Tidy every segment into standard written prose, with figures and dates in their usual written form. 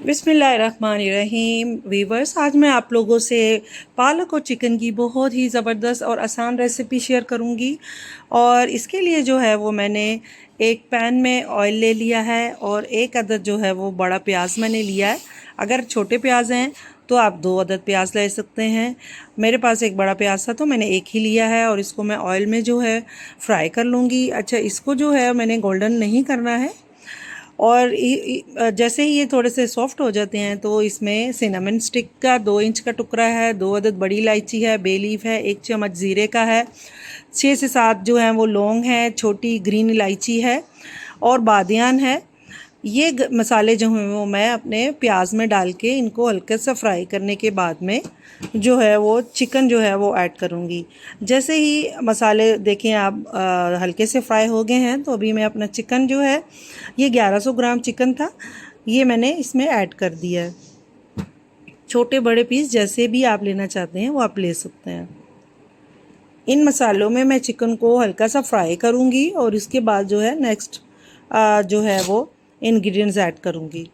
बिस्मिल्लाहिर्रहमानिर्रहीम वीवर्स, आज मैं आप लोगों से पालक और चिकन की बहुत ही ज़बरदस्त और आसान रेसिपी शेयर करूंगी। और इसके लिए जो है वो मैंने एक पैन में ऑयल ले लिया है और एक अदद जो है वो बड़ा प्याज मैंने लिया है। अगर छोटे प्याज हैं तो आप 2 अदद प्याज ले सकते हैं। मेरे पास एक बड़ा प्याज था तो मैंने एक ही लिया है और इसको मैं ऑयल में जो है फ्राई कर लूँगी। अच्छा, इसको जो है मैंने गोल्डन नहीं करना है। और जैसे ही ये थोड़े से सॉफ्ट हो जाते हैं तो इसमें सिनेमन स्टिक का 2 इंच का टुकड़ा है, 2 अदद बड़ी इलायची है, बे लीफ है, 1 चम्मच ज़ीरे का है, 6 से 7 जो हैं वो लौंग हैं, छोटी ग्रीन इलायची है और बादियान है। ये मसाले जो हैं वो मैं अपने प्याज में डाल के इनको हल्के सा फ्राई करने के बाद में जो है वो चिकन जो है वो ऐड करूँगी। जैसे ही मसाले देखें आप हल्के से फ्राई हो गए हैं तो अभी मैं अपना चिकन जो है, ये 1100 ग्राम चिकन था, ये मैंने इसमें ऐड कर दिया है। छोटे बड़े पीस जैसे भी आप लेना चाहते हैं वो आप ले सकते हैं। इन मसालों में मैं चिकन को हल्का सा फ्राई करूँगी और इसके बाद जो है नेक्स्ट जो है वो इंग्रेडिएंट्स ऐड करूँगी।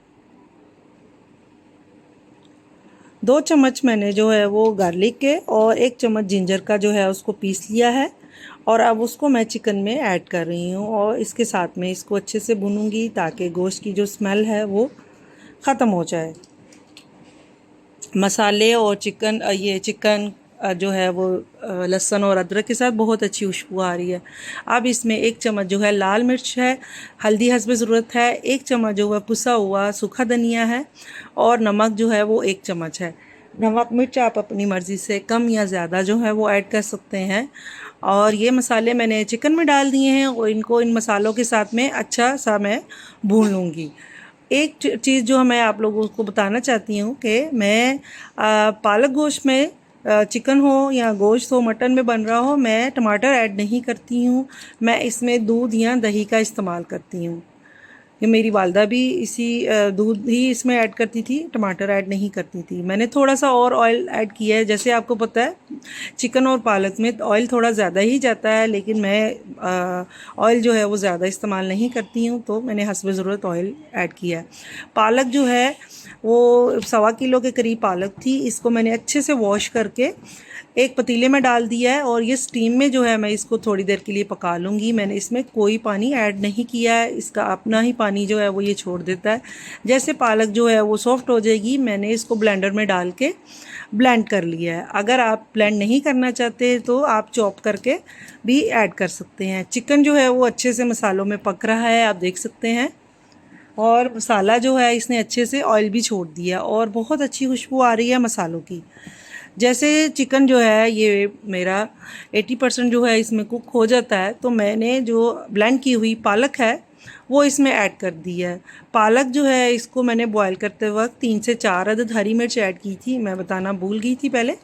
2 चम्मच मैंने जो है वो गार्लिक के और 1 चम्मच जिंजर का जो है उसको पीस लिया है और अब उसको मैं चिकन में ऐड कर रही हूँ और इसके साथ में इसको अच्छे से भूनूंगी ताकि गोश्त की जो स्मेल है वो ख़त्म हो जाए। मसाले और चिकन ये चिकन जो है वो लहसुन और अदरक के साथ बहुत अच्छी खुशबू आ रही है। अब इसमें 1 चम्मच जो है लाल मिर्च है, हल्दी हस्ब ज़रूरत है, 1 चम्मच जो है पुसा हुआ सूखा धनिया है और नमक जो है वो 1 चम्मच है। नमक मिर्च आप अपनी मर्ज़ी से कम या ज़्यादा जो है वो ऐड कर सकते हैं। और ये मसाले मैंने चिकन में डाल दिए हैं और इनको इन मसालों के साथ में अच्छा सा मैं भून लूँगी। एक चीज़ जो मैं आप लोगों को बताना चाहती हूँ कि मैं पालक गोश्त में चिकन हो या गोश्त हो, मटन में बन रहा हो, मैं टमाटर ऐड नहीं करती हूँ। मैं इसमें दूध या दही का इस्तेमाल करती हूँ। ये मेरी वालदा भी इसी दूध ही इसमें ऐड करती थी, टमाटर ऐड नहीं करती थी। मैंने थोड़ा सा और ऑयल ऐड किया है। जैसे आपको पता है चिकन और पालक में ऑयल थोड़ा ज़्यादा ही जाता है, लेकिन मैं ऑयल जो है वो ज़्यादा इस्तेमाल नहीं करती हूँ तो मैंने हस्ब ज़रूरत ऑयल ऐड किया है। पालक जो है वो 1.25 किलो के करीब पालक थी। इसको मैंने अच्छे से वॉश करके एक पतीले में डाल दिया है और ये स्टीम में जो है मैं इसको थोड़ी देर के लिए पका लूँगी। मैंने इसमें कोई पानी ऐड नहीं किया है, इसका अपना ही पानी जो है वो ये छोड़ देता है। जैसे पालक जो है वो सॉफ्ट हो जाएगी, मैंने इसको ब्लेंडर में डाल के ब्लेंड कर लिया है। अगर आप ब्लेंड नहीं करना चाहते तो आप चॉप करके भी ऐड कर सकते हैं। चिकन जो है वो अच्छे से मसालों में पक रहा है, आप देख सकते हैं। और मसाला जो है इसने अच्छे से ऑयल भी छोड़ दिया और बहुत अच्छी खुशबू आ रही है मसालों की। जैसे चिकन जो है ये मेरा 80% जो है इसमें कुक हो जाता है तो मैंने जो ब्लेंड की हुई पालक है वो इसमें ऐड कर दी है। पालक जो है इसको मैंने बॉईल करते वक्त 3 से 4 अदद हरी मिर्च ऐड की थी, मैं बताना भूल गई थी पहले।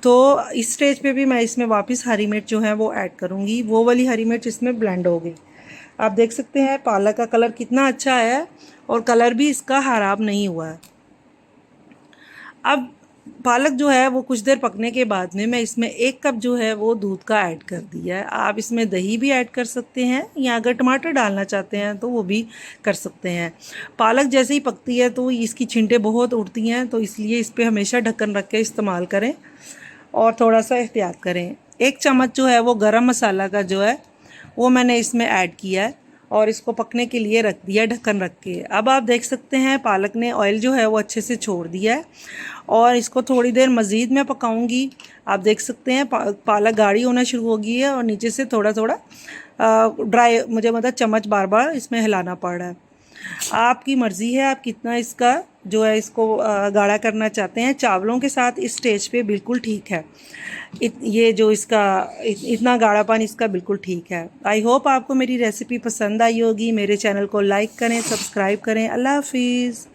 तो इस स्टेज पे भी मैं इसमें वापस हरी मिर्च जो है वो ऐड करूँगी, वो वाली हरी मिर्च इसमें ब्लेंड हो गई। आप देख सकते हैं पालक का कलर कितना अच्छा है और कलर भी इसका ख़राब नहीं हुआ है। अब पालक जो है वो कुछ देर पकने के बाद में मैं इसमें 1 कप जो है वो दूध का ऐड कर दिया है। आप इसमें दही भी ऐड कर सकते हैं या अगर टमाटर डालना चाहते हैं तो वो भी कर सकते हैं। पालक जैसे ही पकती है तो इसकी छिंटे बहुत उड़ती हैं, तो इसलिए इस पर हमेशा ढक्कन रख के इस्तेमाल करें और थोड़ा सा एहतियात करें। 1 चम्मच जो है वो गरम मसाला का जो है वो मैंने इसमें ऐड किया है और इसको पकने के लिए रख दिया ढक्कन रख के। अब आप देख सकते हैं पालक ने ऑयल जो है वो अच्छे से छोड़ दिया है और इसको थोड़ी देर मज़ीद मैं पकाऊंगी। आप देख सकते हैं पालक गाढ़ी होना शुरू हो गई है और नीचे से थोड़ा थोड़ा ड्राई, मुझे मतलब चम्मच बार बार इसमें हिलाना पड़ रहा है। आपकी मर्ज़ी है आप कितना इसका जो है इसको गाढ़ा करना चाहते हैं। चावलों के साथ इस स्टेज पे बिल्कुल ठीक है। ये जो इसका इतना गाढ़ापन इसका बिल्कुल ठीक है। आई होप आपको मेरी रेसिपी पसंद आई होगी। मेरे चैनल को लाइक करें, सब्सक्राइब करें। अल्लाह हाफिज़।